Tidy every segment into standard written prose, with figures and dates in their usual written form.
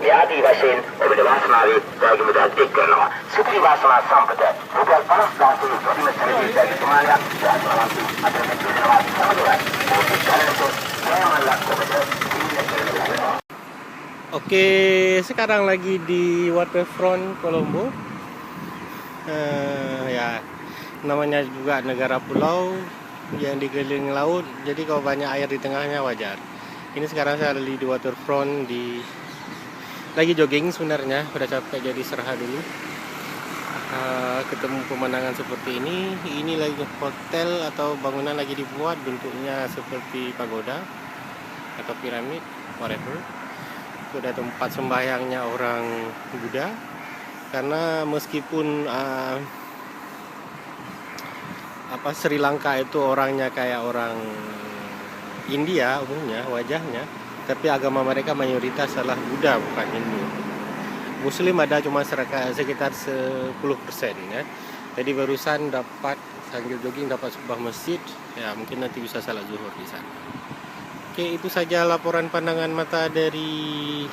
යාදී වශයෙන් ඔබට වාසනාවේ දාගි මුදල් එක් කරනවා. සුපිරි වාසනා සම්පත මුදල් 50,000 ප්‍රතිම සැලකී දාගි සමානයක් වාසනාවන්ත අතරමැද වෙනවා සමගයි. Oke, sekarang lagi di waterfront Colombo. Ya, namanya juga negara pulau yang dikelilingi laut, jadi kalau banyak air di tengahnya wajar. Ini sekarang saya lagi di waterfront, lagi jogging sebenarnya, udah capek jadi istirahat dulu. Ketemu pemandangan seperti ini lagi hotel atau bangunan lagi dibuat, bentuknya seperti pagoda atau piramid, whatever. Itu ada tempat sembahyangnya orang Buddha, karena meskipun Sri Lanka itu orangnya kayak orang India umumnya wajahnya, tapi agama mereka mayoritas adalah Buddha bukan Hindu. Muslim ada cuma sekitar 10% ya. Jadi barusan dapat sambil jogging dapat sebuah masjid, ya mungkin nanti bisa salat zuhur di sana. Oke, itu saja laporan pandangan mata dari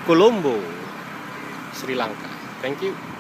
Colombo, Sri Lanka. Thank you.